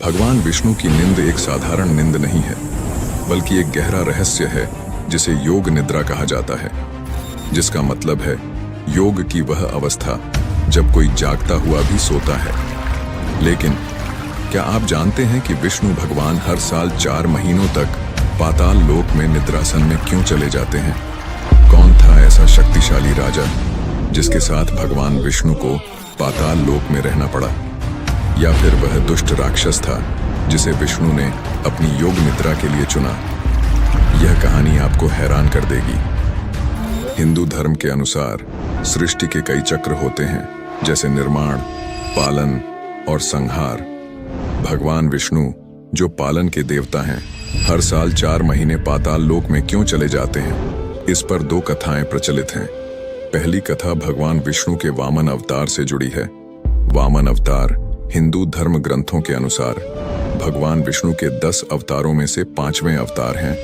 भगवान विष्णु की निंद एक साधारण निंद नहीं है, बल्कि एक गहरा रहस्य है जिसे योग निद्रा कहा जाता है, जिसका मतलब है योग की वह अवस्था जब कोई जागता हुआ भी सोता है। लेकिन क्या आप जानते हैं कि विष्णु भगवान हर साल 4 महीनों तक पाताल लोक में निद्रासन में क्यों चले जाते हैं? कौन था ऐसा शक्तिशाली राजा जिसके साथ भगवान विष्णु को पाताल लोक में रहना पड़ा? या फिर वह दुष्ट राक्षस था जिसे विष्णु ने अपनी योग निद्रा के लिए चुना? यह कहानी आपको हैरान कर देगी। हिंदू धर्म के अनुसार सृष्टि के कई चक्र होते हैं, जैसे निर्माण, पालन और संहार। भगवान विष्णु, जो पालन के देवता हैं, हर साल 4 महीने पाताल लोक में क्यों चले जाते हैं? इस पर 2 कथाएं प्रचलित हैं। पहली कथा भगवान विष्णु के वामन अवतार से जुड़ी है। वामन अवतार हिंदू धर्म ग्रंथों के अनुसार भगवान विष्णु के 10 अवतारों में से 5वें अवतार हैं,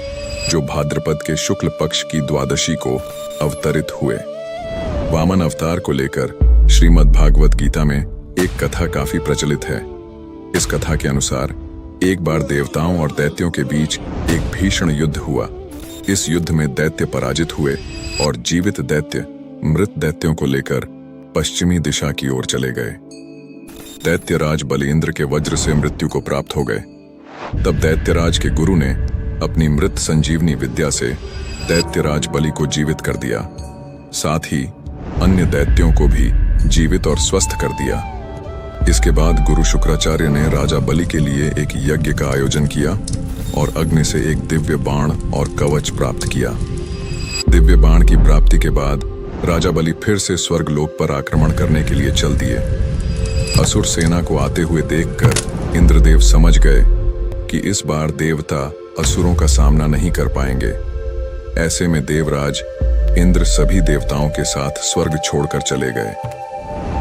जो भाद्रपद के शुक्ल पक्ष की द्वादशी को अवतरित हुए। वामन अवतार को लेकर श्रीमद् भागवत गीता में एक कथा काफी प्रचलित है। इस कथा के अनुसार एक बार देवताओं और दैत्यों के बीच एक भीषण युद्ध हुआ। इस युद्ध में दैत्य पराजित हुए और जीवित दैत्य मृत दैत्यों को लेकर पश्चिमी दिशा की ओर चले गए। दैत्यराज बलिंद्र के वज्र से मृत्यु को प्राप्त हो गए। तब दैत्यराज के गुरु ने अपनी मृत संजीवनी विद्या से दैत्यराज बलि को जीवित कर दिया। साथ ही अन्य दैत्यों को भी जीवित और स्वस्थ कर दिया। इसके बाद गुरु शुक्राचार्य ने राजा बलि के लिए एक यज्ञ का आयोजन किया और अग्नि से एक दिव्य बाण और कवच प्राप्त किया। दिव्य बाण की प्राप्ति के बाद राजा बलि फिर से स्वर्ग लोक पर आक्रमण करने के लिए चल दिए। असुर सेना को आते हुए देखकर इंद्रदेव समझ गए कि इस बार देवता असुरों का सामना नहीं कर पाएंगे। ऐसे में देवराज इंद्र सभी देवताओं के साथ स्वर्ग छोड़कर चले गए।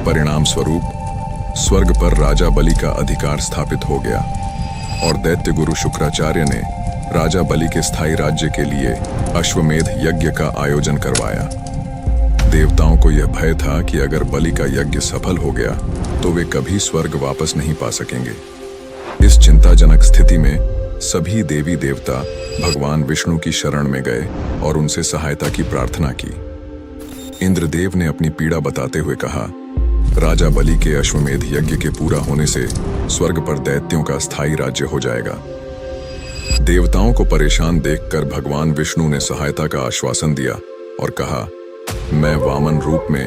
परिणाम स्वरूप स्वर्ग पर राजा बलि का अधिकार स्थापित हो गया और दैत्य गुरु शुक्राचार्य ने राजा बलि के स्थायी राज्य के लिए अश्वमेध यज्ञ का आयोजन करवाया। देवताओं को यह भय था कि अगर बलि का यज्ञ सफल हो गया तो वे कभी स्वर्ग वापस नहीं पा सकेंगे। इस चिंताजनक स्थिति में सभी देवी देवता भगवान विष्णु की शरण में गए और उनसे सहायता की प्रार्थना की। इंद्रदेव ने अपनी पीड़ा बताते हुए कहा, राजा बलि के अश्वमेध यज्ञ के पूरा होने से स्वर्ग पर दैत्यों का स्थायी राज्य हो जाएगा। देवताओं को परेशान देखकर भगवान विष्णु ने सहायता का आश्वासन दिया और कहा, मैं वामन रूप में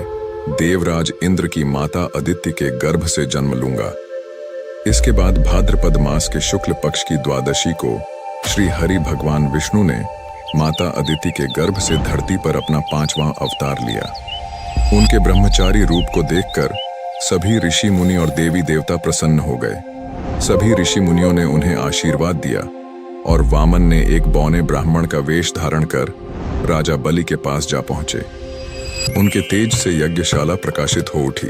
देवराज इंद्र की माता अदिति के गर्भ से जन्म लूंगा। इसके बाद भाद्रपद मास के शुक्ल पक्ष की द्वादशी को श्री हरि भगवान विष्णु ने माता अदिति के गर्भ से धरती पर अपना 5वां अवतार लिया। उनके ब्रह्मचारी रूप को देखकर सभी ऋषि मुनि और देवी देवता प्रसन्न हो गए। सभी ऋषि मुनियों ने उन्हें आशीर्वाद दिया और वामन ने एक बौने ब्राह्मण का वेश धारण कर राजा बलि के पास जा पहुंचे। उनके तेज से यज्ञशाला प्रकाशित हो उठी।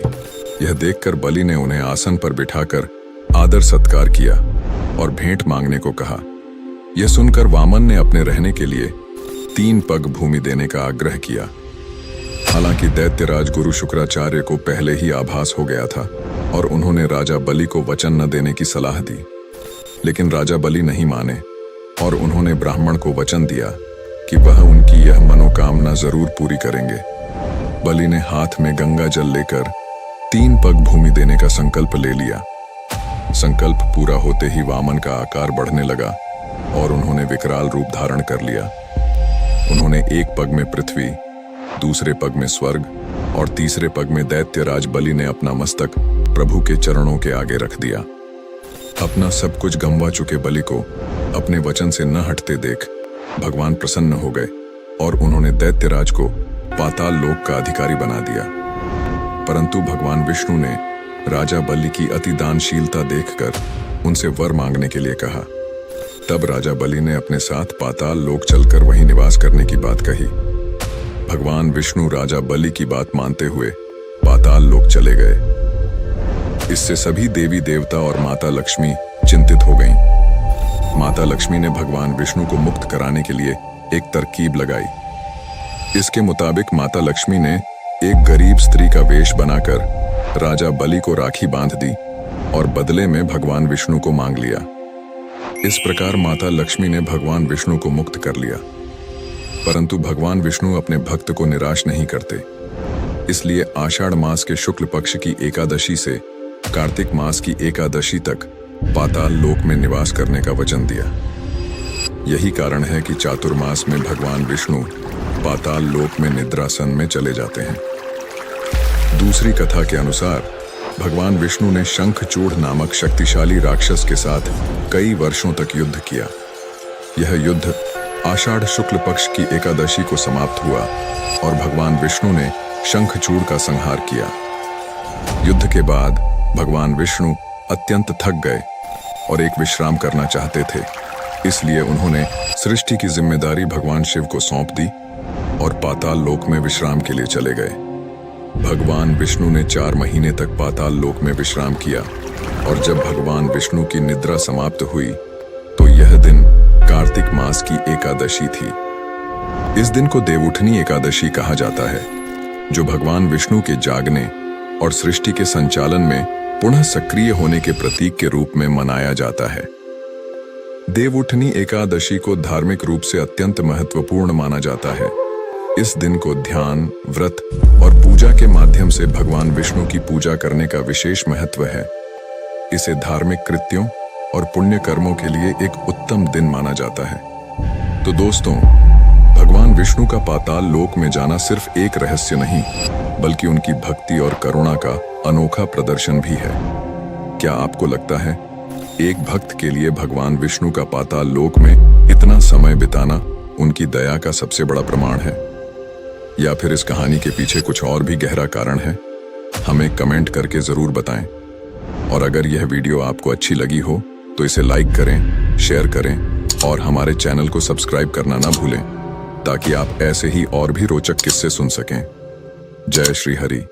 यह देखकर बलि ने उन्हें आसन पर बिठाकर आदर सत्कार किया और भेंट मांगने को कहा। यह सुनकर वामन ने अपने रहने के लिए 3 पग भूमि देने का आग्रह किया। हालांकि दैत्यराज गुरु शुक्राचार्य को पहले ही आभास हो गया था और उन्होंने राजा बलि को वचन न देने की सलाह दी, लेकिन राजा बलि नहीं माने और उन्होंने ब्राह्मण को वचन दिया कि वह उनकी यह मनोकामना जरूर पूरी करेंगे। बलि ने हाथ में गंगा जल लेकर 3 पग भूमि देने का संकल्प ले लिया। संकल्प पूरा होते ही वामन का आकार बढ़ने लगा और उन्होंने विकराल रूप धारण कर लिया। उन्होंने एक पग में पृथ्वी, दूसरे पग में स्वर्ग और तीसरे पग में दैत्यराज बलि ने अपना मस्तक प्रभु के चरणों के आगे रख दिया। अपना सब कुछ गंवा चुके बलि को अपने वचन से न हटते देख भगवान प्रसन्न हो गए और उन्होंने दैत्यराज को पाताल लोक का अधिकारी बना दिया। परंतु भगवान विष्णु ने राजा बलि की अति दानशीलता देखकर उनसे वर मांगने के लिए कहा। तब राजा बलि ने अपने साथ पाताल लोक चलकर वहीं निवास करने की बात कही। भगवान विष्णु राजा बलि की बात मानते हुए पाताल लोक चले गए। इससे सभी देवी देवता और माता लक्ष्मी चिंतित हो गईं। माता लक्ष्मी ने भगवान विष्णु को मुक्त कराने के लिए एक तरकीब लगाई। इसके मुताबिक माता लक्ष्मी ने एक गरीब स्त्री का वेश बनाकर राजा बलि को राखी बांध दी और बदले में भगवान विष्णु को मांग लिया। इस प्रकार माता लक्ष्मी ने भगवान विष्णु को मुक्त कर लिया। परंतु भगवान विष्णु अपने भक्त को निराश नहीं करते, इसलिए आषाढ़ मास के शुक्ल पक्ष की एकादशी से कार्तिक मास की एकादशी तक पाताल लोक में निवास करने का वचन दिया। यही कारण है कि चातुर्मास में भगवान विष्णु पाताल लोक में निद्रासन में चले जाते हैं। दूसरी कथा के अनुसार भगवान विष्णु ने शंखचूड़ नामक शक्तिशाली राक्षस के साथ कई वर्षों तक युद्ध किया। यह युद्ध आषाढ़ शुक्ल पक्ष की एकादशी को समाप्त हुआ और भगवान विष्णु ने शंखचूड़ का संहार किया। युद्ध के बाद भगवान विष्णु अत्यंत थक गए और एक विश्राम करना चाहते थे, इसलिए उन्होंने सृष्टि की जिम्मेदारी भगवान शिव को सौंप दी और पाताल लोक में विश्राम के लिए चले गए। भगवान विष्णु ने 4 महीने तक पाताल लोक में विश्राम किया और जब भगवान विष्णु की निद्रा समाप्त हुई तो यह दिन कार्तिक मास की एकादशी थी। इस दिन को देवउठनी एकादशी कहा जाता है, जो भगवान विष्णु के जागने और सृष्टि के संचालन में पुनः सक्रिय होने के प्रतीक के रूप में मनाया जाता है। देवउठनी एकादशी को धार्मिक रूप से अत्यंत महत्वपूर्ण माना जाता है। इस दिन को ध्यान, व्रत और पूजा के माध्यम से भगवान विष्णु की पूजा करने का विशेष महत्व है। इसे धार्मिक कृत्यों और पुण्य कर्मों के लिए एक उत्तम दिन माना जाता है। तो दोस्तों, भगवान विष्णु का पाताल लोक में जाना सिर्फ एक रहस्य नहीं, बल्कि उनकी भक्ति और करुणा का अनोखा प्रदर्शन भी है। क्या आपको लगता है एक भक्त के लिए भगवान विष्णु का पाताल लोक में इतना समय बिताना उनकी दया का सबसे बड़ा प्रमाण है, या फिर इस कहानी के पीछे कुछ और भी गहरा कारण है? हमें कमेंट करके जरूर बताएं। और अगर यह वीडियो आपको अच्छी लगी हो तो इसे लाइक करें, शेयर करें और हमारे चैनल को सब्सक्राइब करना ना भूलें, ताकि आप ऐसे ही और भी रोचक किस्से सुन सकें। जय श्री हरि।